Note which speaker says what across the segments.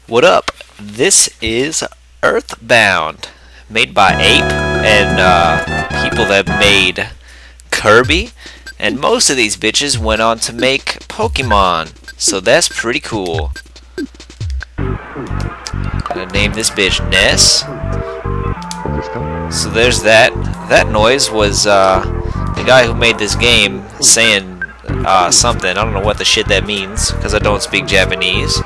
Speaker 1: What up? This is Earthbound, made by Ape and people that made Kirby, and most of these bitches went on to make Pokemon, so that's pretty cool. Gonna name this bitch Ness. So there's that. That noise was the guy who made this game saying something. I don't know what the shit that means because I don't speak Japanese.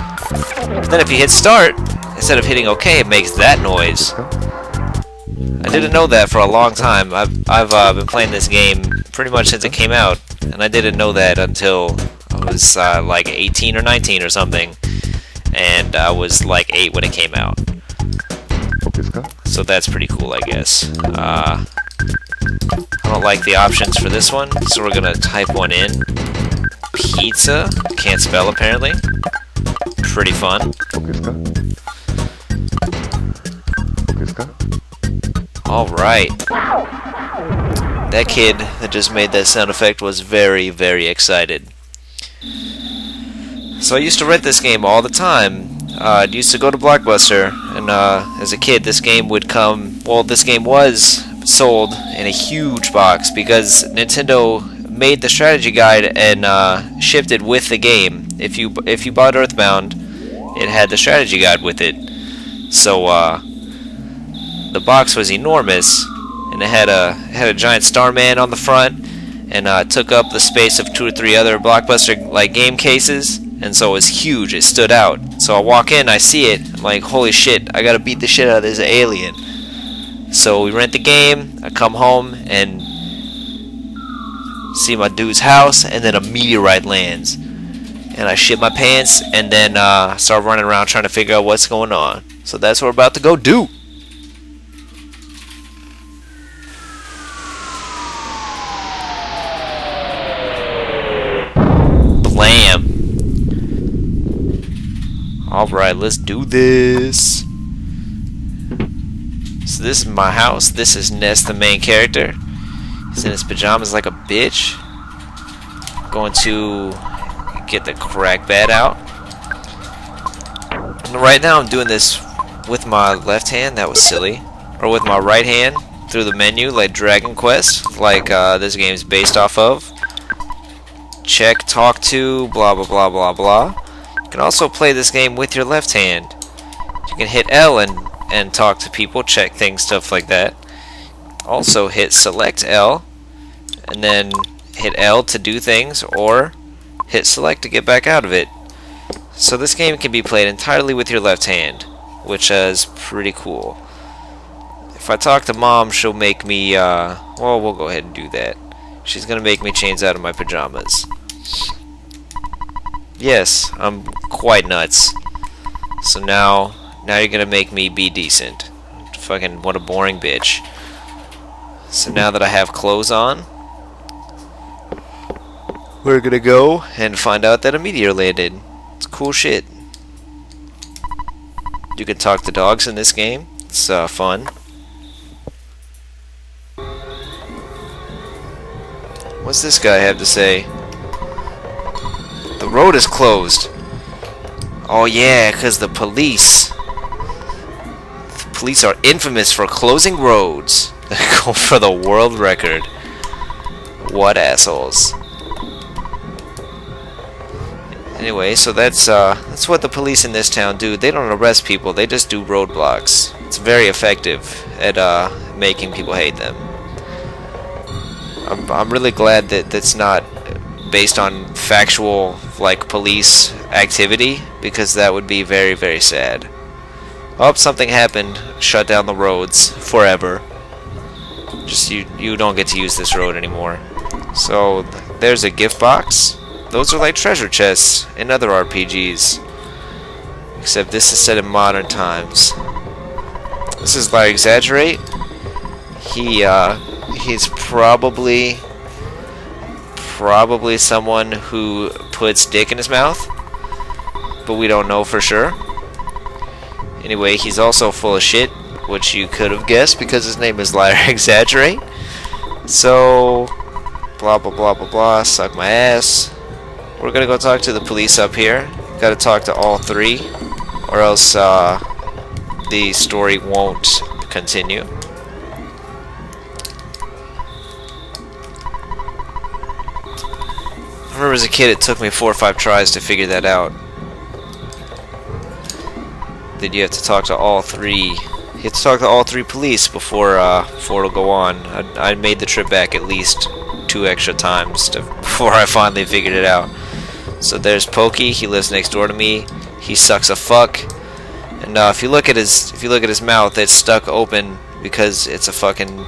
Speaker 1: But then if you hit start, instead of hitting OK, it makes that noise. I didn't know that for a long time. I've been playing this game pretty much since it came out, and I didn't know that until I was like 18 or 19 or something, and I was like 8 when it came out. So that's pretty cool, I guess. I don't like the options for this one, so we're gonna type one in. Pizza. Can't spell apparently. Pretty fun. Alright. That kid that just made that sound effect was very, very excited. So I used to rent this game all the time. I used to go to Blockbuster, and as a kid this game would come, well, this game was sold in a huge box because Nintendo made the strategy guide and shipped it with the game. If you bought Earthbound, it had the strategy guide with it. So the box was enormous, and it had a giant Starman on the front, and took up the space of 2 or 3 other Blockbuster like game cases. And so it was huge, it stood out. So I walk in, I see it, I'm like, holy shit, I gotta beat the shit out of this alien. So we rent the game, I come home and see my dude's house, and then a meteorite lands. And I shit my pants, and then start running around trying to figure out what's going on. So that's what we're about to go do. Blam. Alright, let's do this. So this is my house. This is Ness, the main character. He's in his pajamas like a bitch. Going to get the crack bat out. And right now I'm doing this with my left hand. That was silly. Or with my right hand through the menu like Dragon Quest, like this game is based off of. Check, talk to, blah blah blah blah blah. You can also play this game with your left hand. You can hit L and talk to people, check things, stuff like that. Also hit select L and then hit L to do things, or hit select to get back out of it. So this game can be played entirely with your left hand, which is pretty cool. If I talk to mom, she'll make me well, we'll go ahead and do that. She's gonna make me change out of my pajamas. Yes, I'm quite nuts. So now you're gonna make me be decent. Fucking what a boring bitch. So now that I have clothes on, we're gonna go and find out that a meteor landed. It's cool shit. You can talk to dogs in this game. It's fun. What's this guy have to say? The road is closed. Oh yeah, because the police. The police are infamous for closing roads. Go for the world record. What assholes. Anyway, so that's what the police in this town do. They don't arrest people, they just do roadblocks. It's very effective at making people hate them. I'm really glad that that's not based on factual like police activity, because that would be very, very sad. Oh, something happened. Shut down the roads forever. Just you don't get to use this road anymore. So there's a gift box. Those are like treasure chests in other RPGs, except this is set in modern times. This is like exaggerate. He's probably someone who puts dick in his mouth, but we don't know for sure. Anyway, he's also full of shit, which you could have guessed because his name is Liar Exaggerate. So, blah blah blah blah blah, suck my ass. We're gonna go talk to the police up here. Gotta talk to all 3, or else the story won't continue. I remember as a kid it took me 4 or 5 tries to figure that out. Then you have to talk to all 3. You have to talk to all 3 police before it'll go on. I made the trip back at least 2 extra times before I finally figured it out. So there's Pokey. He lives next door to me. He sucks a fuck. And if you look at his mouth, it's stuck open because it's a fucking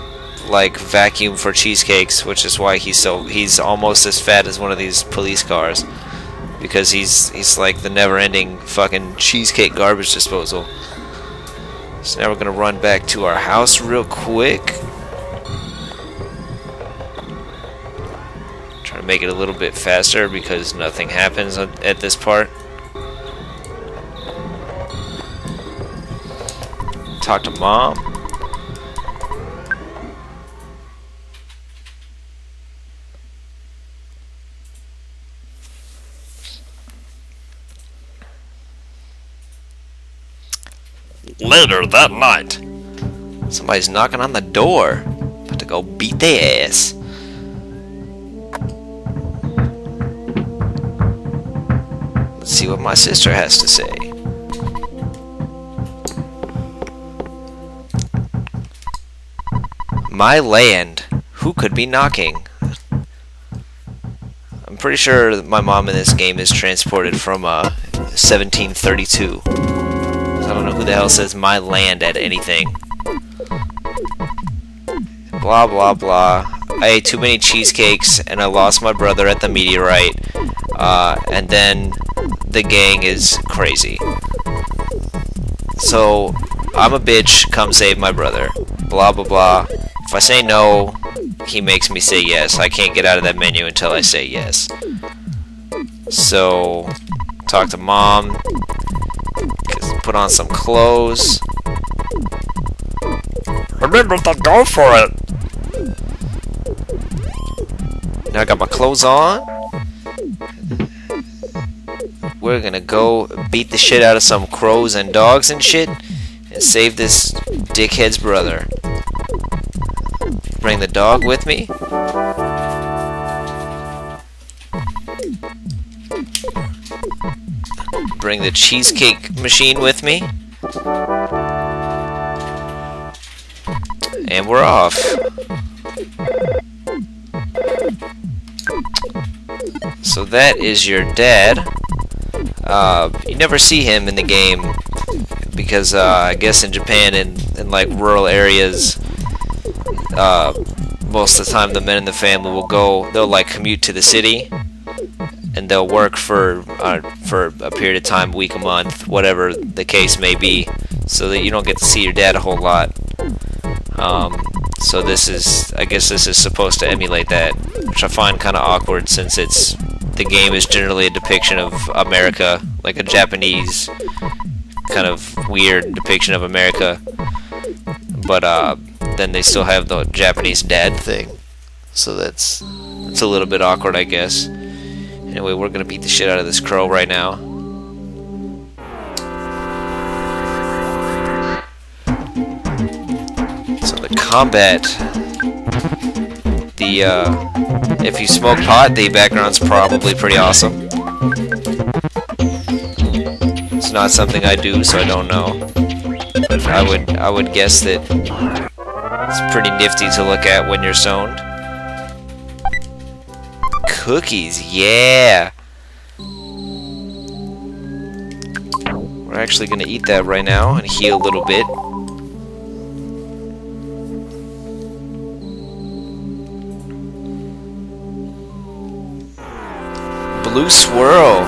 Speaker 1: like vacuum for cheesecakes, which is why he's almost as fat as one of these police cars, because he's like the never-ending fucking cheesecake garbage disposal. So now we're gonna run back to our house real quick. Try to make it a little bit faster because nothing happens at this part. Talk to Mom. Later that night, somebody's knocking on the door. About to go beat their ass. Let's see what my sister has to say. My land. Who could be knocking? I'm pretty sure my mom in this game is transported from 1732. I don't know who the hell says my land at anything. Blah blah blah. I ate too many cheesecakes and I lost my brother at the meteorite. And then the gang is crazy. So I'm a bitch, come save my brother. Blah blah blah. If I say no, he makes me say yes. I can't get out of that menu until I say yes. So talk to Mom. Put on some clothes. Remember to go for it. Now I got my clothes on. We're gonna go beat the shit out of some crows and dogs and shit and save this dickhead's brother. Bring the dog with me. Bring the cheesecake machine with me. And we're off. So that is your dad. You never see him in the game because I guess in Japan in like rural areas, most of the time the men in the family they'll like commute to the city. And they'll work for a period of time, week, a month, whatever the case may be, so that you don't get to see your dad a whole lot. So I guess this is supposed to emulate that, which I find kind of awkward since the game is generally a depiction of America, like a Japanese kind of weird depiction of America. But then they still have the Japanese dad thing, so that's a little bit awkward, I guess. Anyway, we're gonna beat the shit out of this crow right now. So the combat, if you smoke pot, the background's probably pretty awesome. It's not something I do, so I don't know. But I would guess that it's pretty nifty to look at when you're stoned. Cookies, yeah! We're actually gonna eat that right now and heal a little bit. Blue swirl.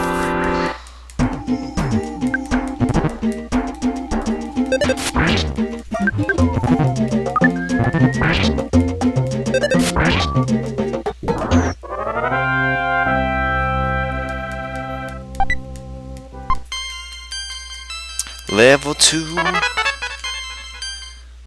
Speaker 1: Level 2.